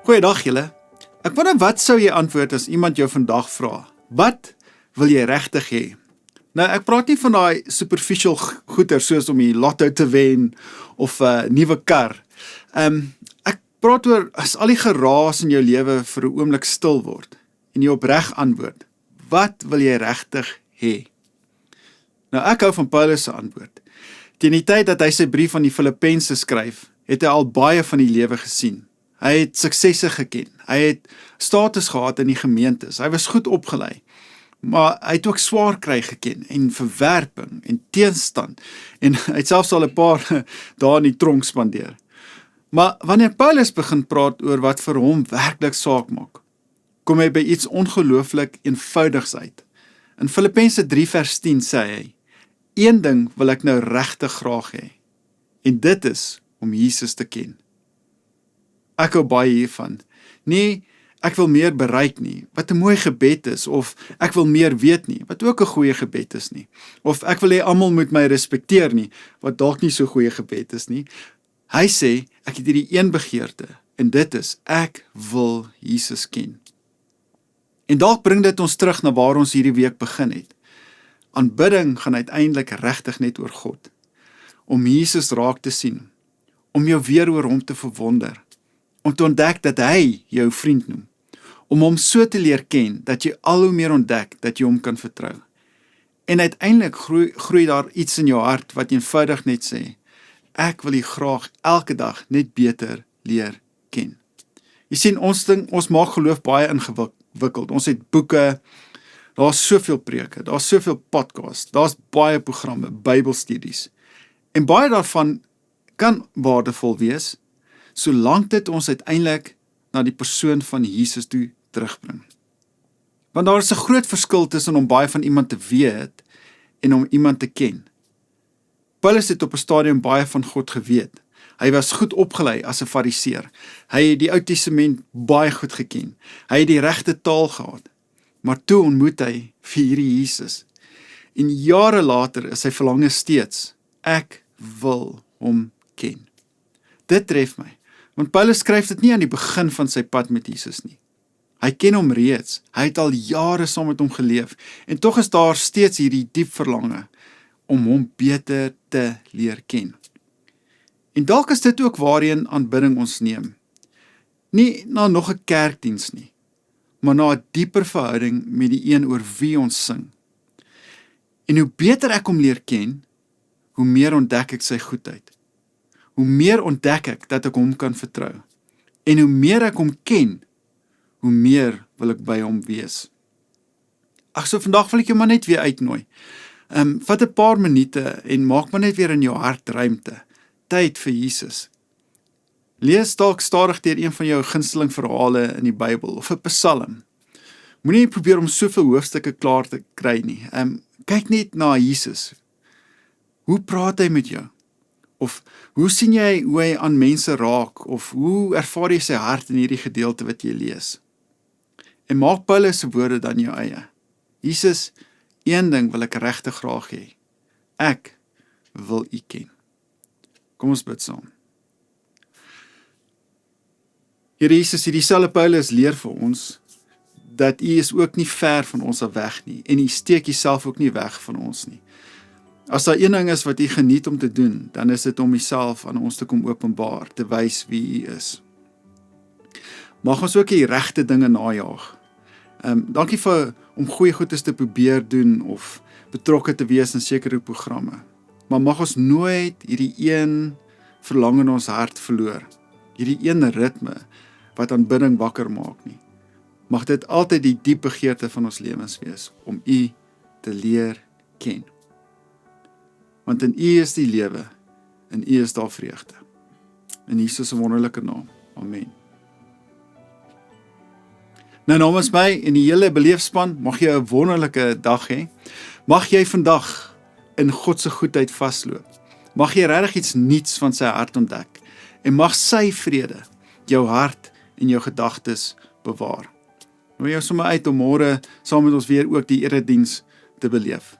Goeiedag julle. Ek wonder wat sou jy antwoord as iemand jou vandag vra? Wat wil jy regtig hê? Nou, ek praat nie van daai superficial goeder soos om die lotto te wen of 'n nuwe kar. Ek praat oor as al die geraas in jou lewe vir 'n oomblik stil word en jy opreg antwoord. Wat wil jy regtig hê? Nou, ek hou van Paulus se antwoord. Teen die tyd dat hy sy brief aan die Filippense skryf, het hy al baie van die lewe gesien. Hy het suksesse geken, hy het status gehad in die gemeentes, hy was goed opgelei, maar hy het ook swaar kry geken, en verwerping, en teenstand, en hy het selfs al 'n paar dae in die tronk spandeer. Maar wanneer Paulus begin praat oor wat vir hom werklik saak maak, kom hy by iets ongelooflik eenvoudigs uit. In Filippense 3 vers 10 sê hy, een ding wil ek nou regtig graag hê, en dit is om Jesus te ken. Ek hou baie hiervan. Nee, ek wil meer bereik nie, wat 'n mooi gebed is, of ek wil meer weet nie, wat ook 'n goeie gebed is nie, of ek wil hê almal moet my respekteer nie, wat dalk nie so goeie gebed is nie. Hy sê, ek het hierdie een begeerte, en dit is, ek wil Jesus ken. En dalk bring dit ons terug na waar ons hierdie week begin het. Aanbidding gaan uiteindelik regtig net oor God, om Jesus raak te sien, om jou weer oor hom te verwonder, om te ontdek dat hy jou vriend noem, om hom so te leer ken, dat jy al hoe meer ontdek, dat jy hom kan vertrou. En uiteindelik groei daar iets in jou hart, wat eenvoudig net sê, ek wil jy graag elke dag net beter leer ken. Jy sien, ons maak geloof baie ingewikkeld, ons het boeke, daar's soveel preke, daar's soveel podcasts, daar's baie programme, Bybelstudies, en baie daarvan kan waardevol wees, solank dit ons uiteindelik na die persoon van Jesus toe terugbring. Want daar is 'n groot verskil tussen om baie van iemand te weet en om iemand te ken. Paulus het op 'n stadium baie van God geweet. Hy was goed opgelei as 'n fariseer. Hy het die Ou Testament baie goed geken. Hy het die regte taal gehad. Maar toe ontmoet hy vir hierdie Jesus. En jare later is sy verlange steeds, ek wil hom ken. Dit tref my. Want Paulus skryf dit nie aan die begin van sy pad met Jesus nie. Hy ken hom reeds, hy het al jare saam met hom geleef, en tog is daar steeds hierdie diep verlange, om hom beter te leer ken. En dalk is dit ook waarheen aanbidding ons neem. Nie na nog 'n kerkdiens nie, maar na 'n dieper verhouding met die een oor wie ons sing. En hoe beter ek hom leer ken, hoe meer ontdek ek sy goedheid. Hoe meer ontdek ek dat ek hom kan vertrou. En hoe meer ek hom ken, hoe meer wil ek by hom wees. Ag, so vandag wil ek jou maar net weer uitnooi. Vat 'n paar minute en maak maar net weer in jou hart ruimte. Tyd vir Jesus. Lees dalk stadig deur een van jou gunsteling verhale in die Bybel, of 'n psalm. Moenie probeer om soveel hoofstukke klaar te kry nie. Kyk net na Jesus. Hoe praat hy met jou? Of hoe sien jy hoe hy aan mense raak, of hoe ervaar jy sy hart in hierdie gedeelte wat jy lees? En maak Paulus se woorde dan jou eie. Jesus, een ding wil ek regtig graag hê. Ek wil U ken. Kom ons bid saam. Here Jesus, hierdie selfe Paulus leer vir ons, dat U is ook nie ver van ons af weg nie, en U steek Uself ook nie weg van ons nie. As daar een ding is wat U geniet om te doen, dan is dit om Uself aan ons te kom openbaar, te wys wie U is. Mag ons ook die regte dinge najaag. Dankie om goeie goedes te probeer doen, of betrokke te wees in sekere programme. Maar mag ons nooit hierdie een verlang in ons hart verloor, hierdie een ritme, wat aanbidding wakker maak nie. Mag dit altyd die diep begeerte van ons lewens wees, om U te leer ken. Want in U is die lewe, in U is daar vreugde. In Jesus se wonderlike naam. Amen. Nou namens my en die hele beleefspan, mag jy 'n wonderlike dag hê. Mag jy vandag in God se goedheid vasloop. Mag jy regtig iets nuuts van sy hart ontdek. En mag sy vrede jou hart en jou gedagtes bewaar. Nou jy sommer uit om môre saam met ons weer ook die erediens te beleef.